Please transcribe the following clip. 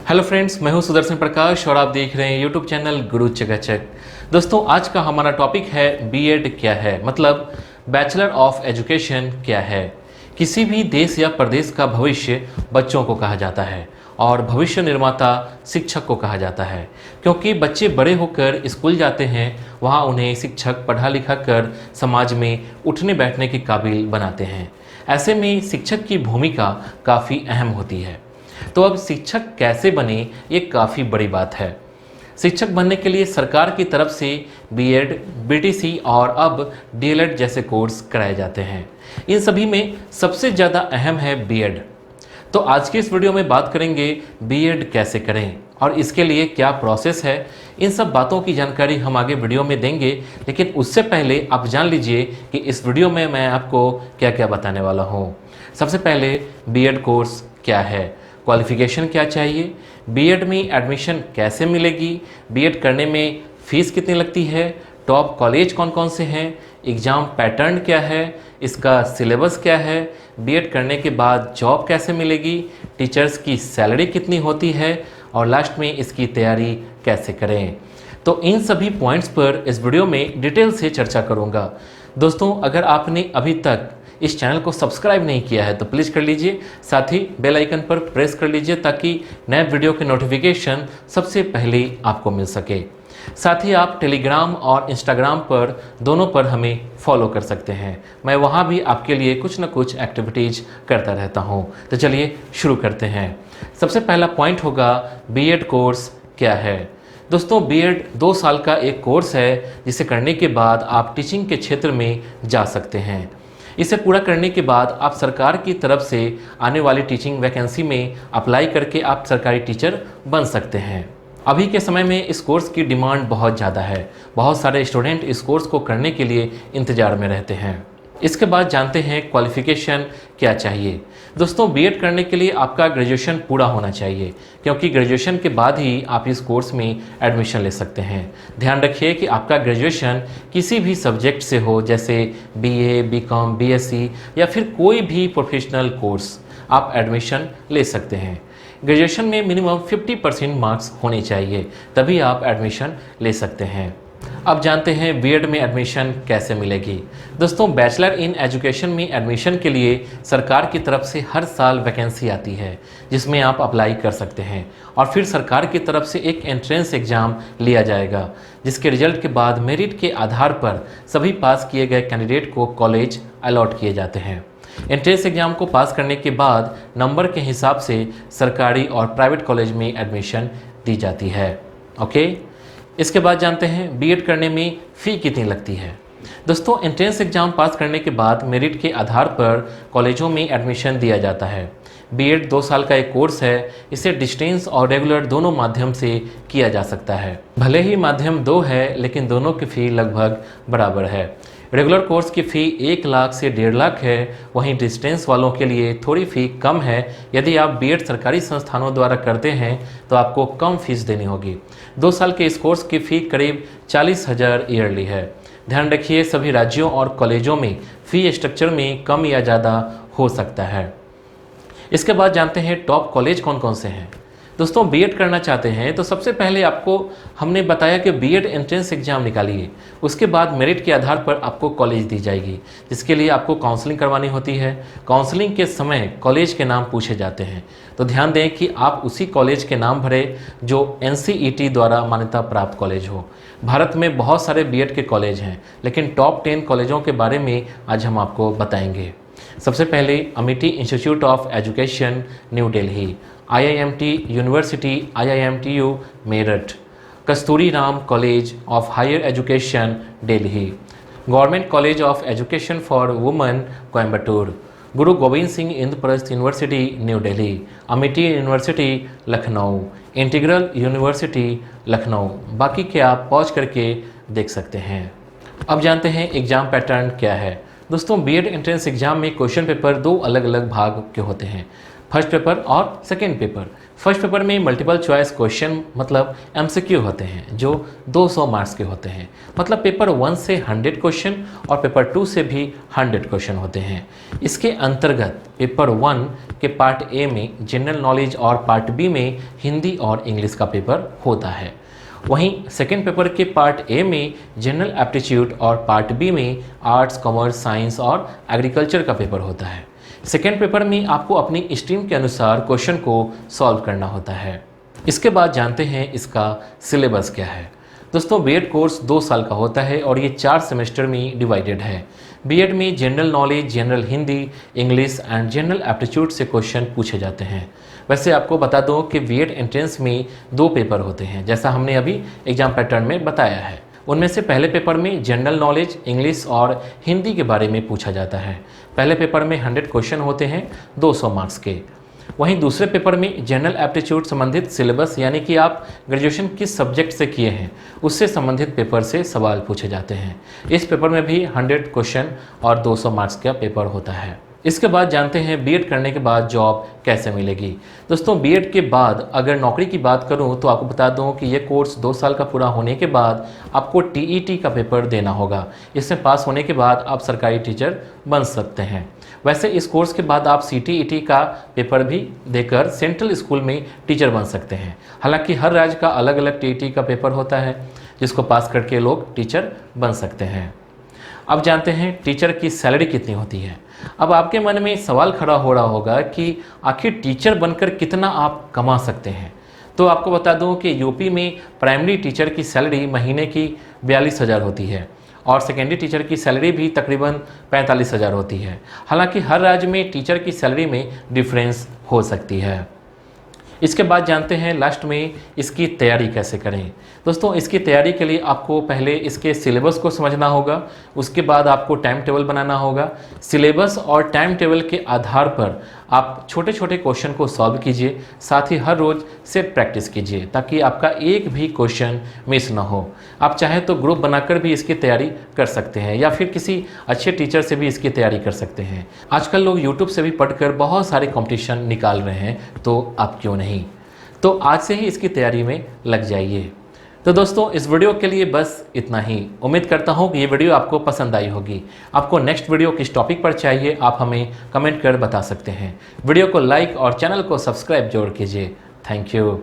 Hello friends, मैं हूं सुदर्शन प्रकाश और आप देख रहे हैं यूट्यूब चैनल गुरु चकाचक। दोस्तों, आज का हमारा टॉपिक है बीएड क्या है, मतलब बैचलर ऑफ एजुकेशन क्या है। किसी भी देश या प्रदेश का भविष्य बच्चों को कहा जाता है और भविष्य निर्माता शिक्षक को कहा जाता है, क्योंकि बच्चे बड़े होकर स्कूल जाते हैं, वहाँ उन्हें शिक्षक पढ़ा लिखा कर समाज में उठने बैठने के काबिल बनाते हैं। ऐसे में शिक्षक की भूमिका काफ़ी अहम होती है। तो अब शिक्षक कैसे बने, ये काफ़ी बड़ी बात है। शिक्षक बनने के लिए सरकार की तरफ से बीएड, बीटीसी और अब डीएलएड जैसे कोर्स कराए जाते हैं। इन सभी में सबसे ज़्यादा अहम है बीएड। तो आज की इस वीडियो में बात करेंगे बीएड कैसे करें और इसके लिए क्या प्रोसेस है। इन सब बातों की जानकारी हम आगे वीडियो में देंगे, लेकिन उससे पहले आप जान लीजिए कि इस वीडियो में मैं आपको क्या क्या बताने वाला हूँ। सबसे पहले बीएड कोर्स क्या है, क्वालिफिकेशन क्या चाहिए, बीएड में एडमिशन कैसे मिलेगी, बीएड करने में फ़ीस कितनी लगती है, टॉप कॉलेज कौन कौन से हैं, एग्ज़ाम पैटर्न क्या है, इसका सिलेबस क्या है, बीएड करने के बाद जॉब कैसे मिलेगी, टीचर्स की सैलरी कितनी होती है और लास्ट में इसकी तैयारी कैसे करें। तो इन सभी पॉइंट्स पर इस वीडियो में डिटेल से चर्चा करूँगा। दोस्तों, अगर आपने अभी तक इस चैनल को सब्सक्राइब नहीं किया है तो प्लीज़ कर लीजिए, साथ ही बेल आइकन पर प्रेस कर लीजिए ताकि नए वीडियो के नोटिफिकेशन सबसे पहले आपको मिल सके। साथ ही आप टेलीग्राम और इंस्टाग्राम पर दोनों पर हमें फॉलो कर सकते हैं। मैं वहाँ भी आपके लिए कुछ न कुछ एक्टिविटीज़ करता रहता हूँ। तो चलिए शुरू करते हैं। सबसे पहला पॉइंट होगा बीएड कोर्स क्या है। दोस्तों, बीएड 2 साल का एक कोर्स है जिसे करने के बाद आप टीचिंग के क्षेत्र में जा सकते हैं। इसे पूरा करने के बाद आप सरकार की तरफ से आने वाली टीचिंग वैकेंसी में अप्लाई करके आप सरकारी टीचर बन सकते हैं। अभी के समय में इस कोर्स की डिमांड बहुत ज़्यादा है। बहुत सारे स्टूडेंट इस कोर्स को करने के लिए इंतज़ार में रहते हैं। इसके बाद जानते हैं क्वालिफ़िकेशन क्या चाहिए। दोस्तों, बीएड करने के लिए आपका ग्रेजुएशन पूरा होना चाहिए, क्योंकि ग्रेजुएशन के बाद ही आप इस कोर्स में एडमिशन ले सकते हैं। ध्यान रखिए कि आपका ग्रेजुएशन किसी भी सब्जेक्ट से हो, जैसे बीए, बीकॉम, बीएससी या फिर कोई भी प्रोफेशनल कोर्स आप एडमिशन ले सकते हैं। ग्रेजुएशन में मिनिमम 50% मार्क्स होने चाहिए, तभी आप एडमिशन ले सकते हैं। अब जानते हैं बीएड में एडमिशन कैसे मिलेगी। दोस्तों, बैचलर इन एजुकेशन में एडमिशन के लिए सरकार की तरफ से हर साल वैकेंसी आती है, जिसमें आप अप्लाई कर सकते हैं और फिर सरकार की तरफ से एक एंट्रेंस एग्ज़ाम लिया जाएगा, जिसके रिजल्ट के बाद मेरिट के आधार पर सभी पास किए गए कैंडिडेट को कॉलेज अलॉट किए जाते हैं। एंट्रेंस एग्ज़ाम को पास करने के बाद नंबर के हिसाब से सरकारी और प्राइवेट कॉलेज में एडमिशन दी जाती है। ओके, इसके बाद जानते हैं बीएड करने में फ़ी कितनी लगती है। दोस्तों, एंट्रेंस एग्ज़ाम पास करने के बाद मेरिट के आधार पर कॉलेजों में एडमिशन दिया जाता है। बीएड 2 साल का एक कोर्स है। इसे डिस्टेंस और रेगुलर दोनों माध्यम से किया जा सकता है। भले ही माध्यम 2 है, लेकिन दोनों की फ़ी लगभग बराबर है। रेगुलर कोर्स की फ़ी 1 लाख से 1.5 लाख है, वहीं डिस्टेंस वालों के लिए थोड़ी फ़ी कम है। यदि आप बीएड सरकारी संस्थानों द्वारा करते हैं तो आपको कम फीस देनी होगी। 2 साल के इस कोर्स की फ़ी करीब 40,000 ईयरली है। ध्यान रखिए, सभी राज्यों और कॉलेजों में फ़ी स्ट्रक्चर में कम या ज़्यादा हो सकता है। इसके बाद जानते हैं टॉप कॉलेज कौन कौन से हैं। दोस्तों, बीएड करना चाहते हैं तो सबसे पहले आपको हमने बताया कि बीएड एंट्रेंस एग्ज़ाम निकालिए। उसके बाद मेरिट के आधार पर आपको कॉलेज दी जाएगी, जिसके लिए आपको काउंसलिंग करवानी होती है। काउंसलिंग के समय कॉलेज के नाम पूछे जाते हैं, तो ध्यान दें कि आप उसी कॉलेज के नाम भरें जो एनसीईटी द्वारा मान्यता प्राप्त कॉलेज हो। भारत में बहुत सारे बीएड के कॉलेज हैं, लेकिन टॉप 10 कॉलेजों के बारे में आज हम आपको बताएंगे। सबसे पहले Amity institute of education, new Delhi, IIMT university, IIMTU Meerut, Kasturi Ram college of higher education, Delhi, government college of education for women, Coimbatore, Guru Gobind Singh Indraprastha university, new Delhi, Amity university, Lucknow, integral university, Lucknow. बाकी के आप पॉज करके देख सकते हैं। अब जानते हैं एग्ज़ाम पैटर्न क्या है। दोस्तों, बीएड एंट्रेंस एग्ज़ाम में क्वेश्चन पेपर 2 अलग अलग भाग के होते हैं, फर्स्ट पेपर और सेकेंड पेपर। फर्स्ट पेपर में मल्टीपल चॉइस क्वेश्चन मतलब एमसीक्यू होते हैं, जो 200 मार्क्स के होते हैं। मतलब पेपर 1 से 100 क्वेश्चन और पेपर 2 से भी 100 क्वेश्चन होते हैं। इसके अंतर्गत पेपर 1 कि पार्ट ए में जनरल नॉलेज और पार्ट बी में हिंदी और इंग्लिश का पेपर होता है। वहीं सेकेंड पेपर के पार्ट ए में जनरल एप्टीट्यूड और पार्ट बी में आर्ट्स, कॉमर्स, साइंस और एग्रीकल्चर का पेपर होता है। सेकेंड पेपर में आपको अपनी स्ट्रीम के अनुसार क्वेश्चन को सॉल्व करना होता है। इसके बाद जानते हैं इसका सिलेबस क्या है। दोस्तों, बीएड कोर्स 2 साल का होता है और ये 4 सेमेस्टर में डिवाइडेड है। बीएड में general knowledge, general Hindi, English and general aptitude से क्वेश्चन पूछे जाते हैं। वैसे आपको बता दूं कि बीएड एंट्रेंस में 2 पेपर होते हैं, जैसा हमने अभी एग्जाम पैटर्न में बताया है। उनमें से पहले पेपर में जनरल नॉलेज, इंग्लिश और हिंदी के बारे में पूछा जाता है। पहले पेपर में 100 क्वेश्चन होते हैं 200 मार्क्स के। वहीं दूसरे पेपर में जनरल एप्टीट्यूड संबंधित सिलेबस, यानी कि आप ग्रेजुएशन किस सब्जेक्ट से किए हैं उससे संबंधित पेपर से सवाल पूछे जाते हैं। इस पेपर में भी 100 क्वेश्चन और 200 मार्क्स का पेपर होता है। इसके बाद जानते हैं बीएड करने के बाद जॉब कैसे मिलेगी। दोस्तों, बीएड के बाद अगर नौकरी की बात करूं तो आपको बता दूं कि ये कोर्स 2 साल का पूरा होने के बाद आपको टीईटी का पेपर देना होगा। इसमें पास होने के बाद आप सरकारी टीचर बन सकते हैं। वैसे इस कोर्स के बाद आप सीटीईटी का पेपर भी देकर सेंट्रल स्कूल में टीचर बन सकते हैं। हालांकि हर राज्य का अलग अलग टीईटी का पेपर होता है जिसको पास करके लोग टीचर बन सकते हैं। अब जानते हैं टीचर की सैलरी कितनी होती है। अब आपके मन में सवाल खड़ा हो रहा होगा कि आखिर टीचर बनकर कितना आप कमा सकते हैं। तो आपको बता दूं कि यूपी में प्राइमरी टीचर की सैलरी महीने की 42,000 होती है और सेकेंडरी टीचर की सैलरी भी तकरीबन 45,000 होती है। हालांकि हर राज्य में टीचर की सैलरी में डिफरेंस हो सकती है। इसके बाद जानते हैं लास्ट में इसकी तैयारी कैसे करें। दोस्तों, इसकी तैयारी के लिए आपको पहले इसके सिलेबस को समझना होगा, उसके बाद आपको टाइम टेबल बनाना होगा। सिलेबस और टाइम टेबल के आधार पर आप छोटे छोटे क्वेश्चन को सॉल्व कीजिए, साथ ही हर रोज़ सेट प्रैक्टिस कीजिए ताकि आपका एक भी क्वेश्चन मिस ना हो। आप चाहें तो ग्रुप बनाकर भी इसकी तैयारी कर सकते हैं या फिर किसी अच्छे टीचर से भी इसकी तैयारी कर सकते हैं। आजकल लोग यूट्यूब से भी पढ़कर बहुत सारे कॉम्पिटिशन निकाल रहे हैं, तो आप क्यों नहीं। तो आज से ही इसकी तैयारी में लग जाइए। तो दोस्तों, इस वीडियो के लिए बस इतना ही। उम्मीद करता हूँ कि ये वीडियो आपको पसंद आई होगी। आपको नेक्स्ट वीडियो किस टॉपिक पर चाहिए आप हमें कमेंट कर बता सकते हैं। वीडियो को लाइक और चैनल को सब्सक्राइब जरूर कीजिए। Thank you.